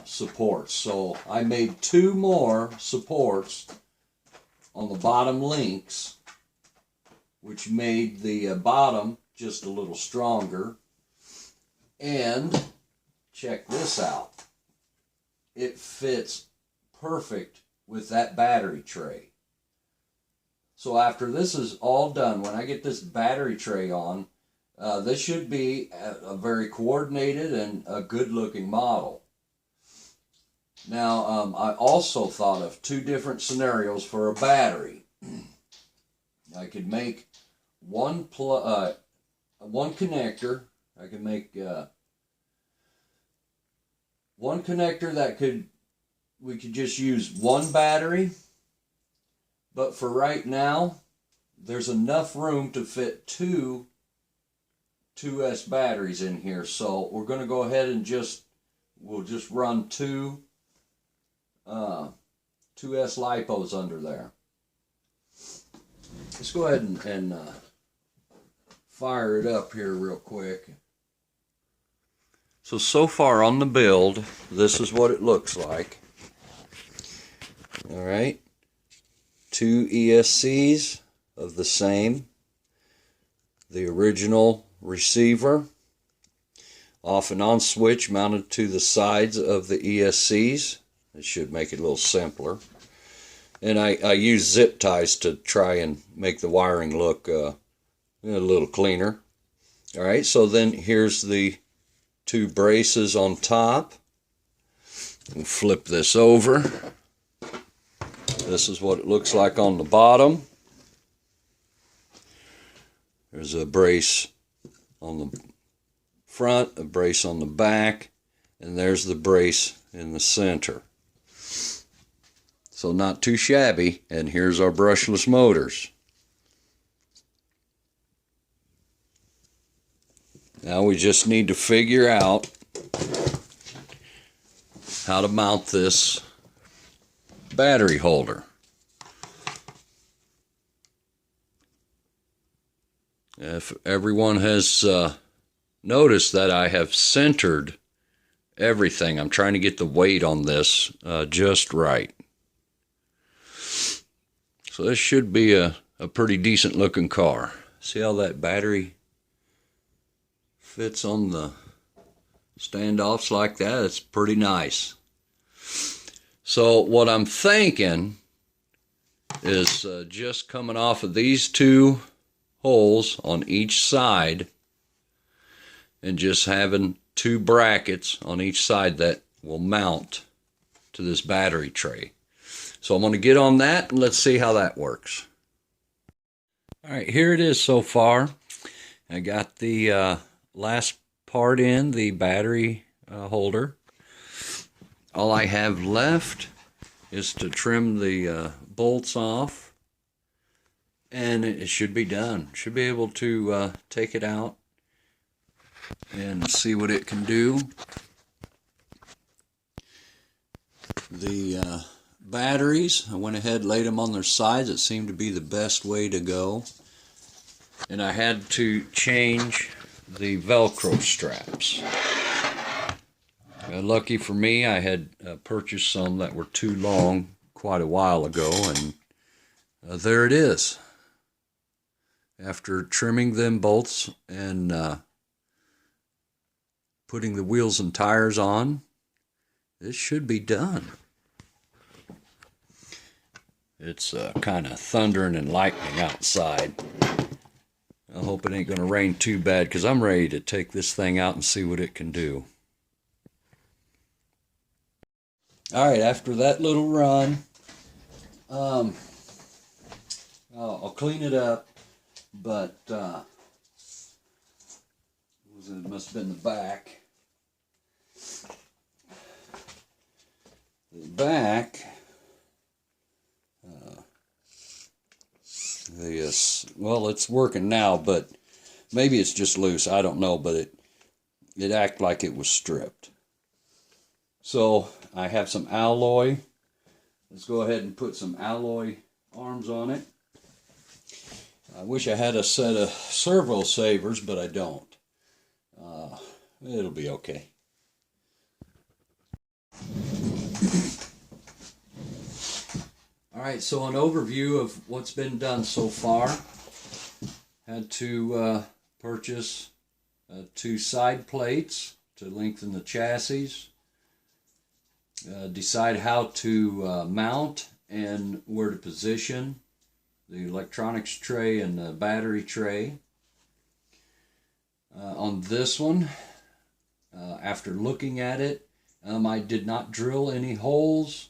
supports. So I made 2 more supports on the bottom links, which made the bottom just a little stronger. And check this out. It fits perfect with that battery tray. So after this is all done, when I get this battery tray on, this should be a very coordinated and a good looking model. Now, I also thought of 2 different scenarios for a battery. I could make one connector. I could make one connector that we could just use one battery. But for right now, there's enough room to fit 2 2S batteries in here. So we're going to go ahead and we'll just run 2 2S lipos under there. Let's go ahead and fire it up here real quick. So far on the build, this is what it looks like. All right. 2 ESCs of the same. The original receiver. Off and on switch mounted to the sides of the ESCs. It should make it a little simpler. And I use zip ties to try and make the wiring look a little cleaner. All right, so then here's the 2 braces on top. We'll flip this over. This is what it looks like on the bottom. There's a brace on the front, a brace on the back, and there's the brace in the center. So not too shabby, and here's our brushless motors. Now we just need to figure out how to mount this battery holder. If everyone has noticed that I have centered everything, I'm trying to get the weight on this just right. So this should be a pretty decent looking car. See how that battery fits on the standoffs like that? It's pretty nice. So what I'm thinking is just coming off of these 2 holes on each side and just having 2 brackets on each side that will mount to this battery tray. So I'm going to get on that and let's see how that works. All right, here it is so far. I got the last part in, the battery holder. All I have left is to trim the bolts off, and it should be done. Should be able to take it out and see what it can do. The batteries, I went ahead and laid them on their sides. It seemed to be the best way to go. And I had to change the Velcro straps. Lucky for me, I had purchased some that were too long quite a while ago, and there it is. After trimming them bolts and putting the wheels and tires on, this should be done. It's kind of thundering and lightning outside. I hope it ain't going to rain too bad, because I'm ready to take this thing out and see what it can do. All right, after that little run, I'll clean it up, but it must have been the back. The back, well, it's working now, but maybe it's just loose. I don't know, but it acted like it was stripped. So I have some alloy. Let's go ahead and put some alloy arms on it. I wish I had a set of servo savers, but I don't. It'll be okay. Alright, so an overview of what's been done so far. Had to purchase 2 side plates to lengthen the chassis. Decide how to mount and where to position the electronics tray and the battery tray. On this one, after looking at it, I did not drill any holes.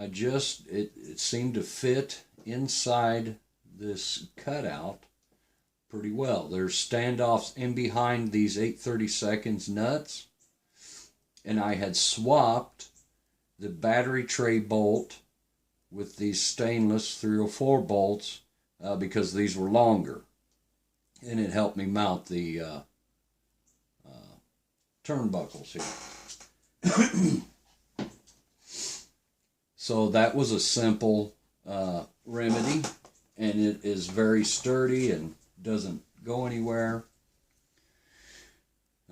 It seemed to fit inside this cutout pretty well. There's standoffs in behind these 8/32 nuts, and I had swapped the battery tray bolt with these stainless 304 bolts because these were longer, and it helped me mount the turnbuckles here. So that was a simple remedy, and it is very sturdy and doesn't go anywhere.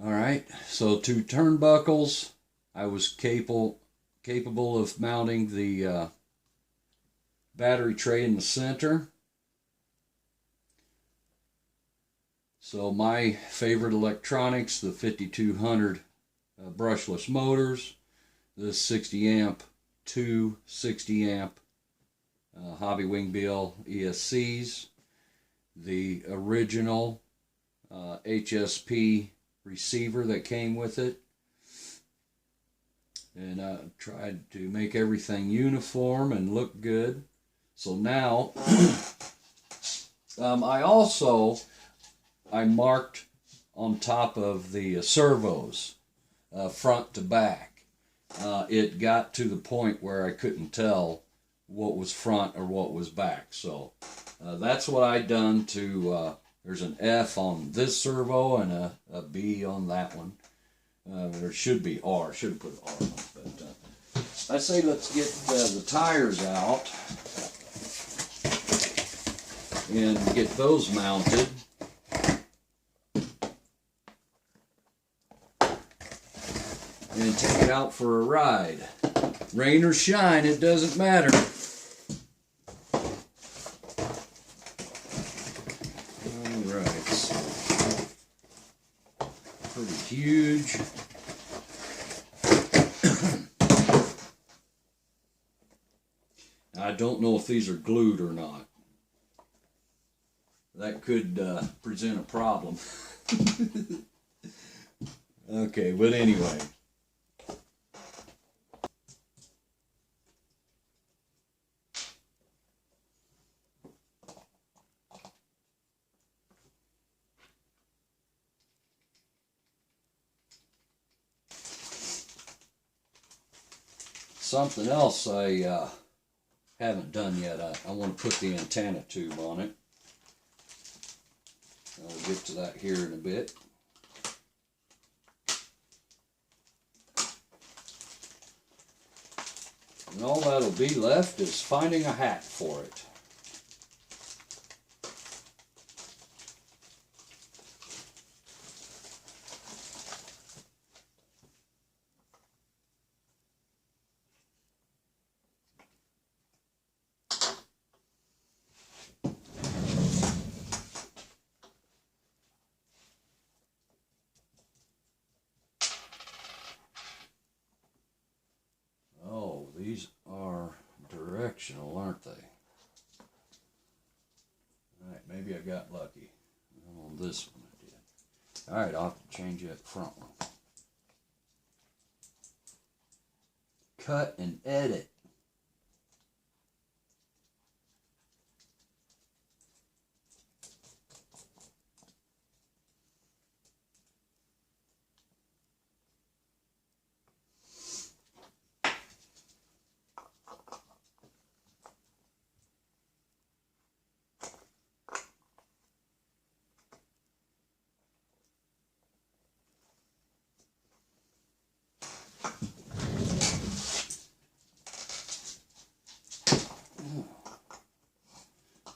Alright, so 2 turnbuckles. I was capable of mounting the battery tray in the center. So my favorite electronics, the 5200 brushless motors, the 60 amp, 2 60 amp Hobby Wing Bill ESCs, the original HSP receiver that came with it, and I tried to make everything uniform and look good. So now I marked on top of the servos front to back. It got to the point where I couldn't tell what was front or what was back, so that's what I done to there's an F on this servo and a B on that one. There should be R. Should have put R on it, but I say let's get the tires out and get those mounted. And take it out for a ride. Rain or shine, it doesn't matter. Alright, so pretty huge. I don't know if these are glued or not. That could present a problem. Okay, but anyway. Something else I haven't done yet, I want to put the antenna tube on it. I'll get to that here in a bit. And all that'll be left is finding a hat for it. These are directional, aren't they? Alright, maybe I got lucky. On this one I did. Alright, I'll have to change that front one. Cut and edit.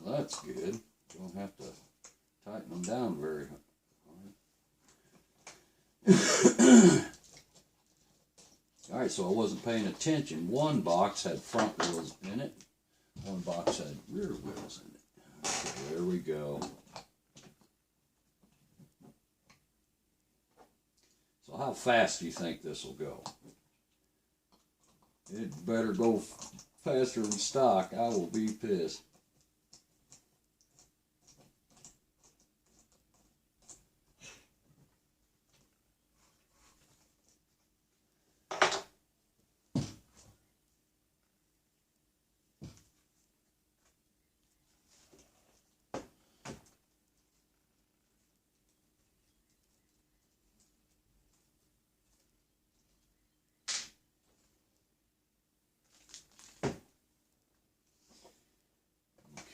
That's good. Don't have to tighten them down very hard. Alright, so I wasn't paying attention. One box had front wheels in it. One box had rear wheels in it. Okay, there we go. So how fast do you think this will go? It better go faster than stock. I will be pissed.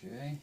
Okay.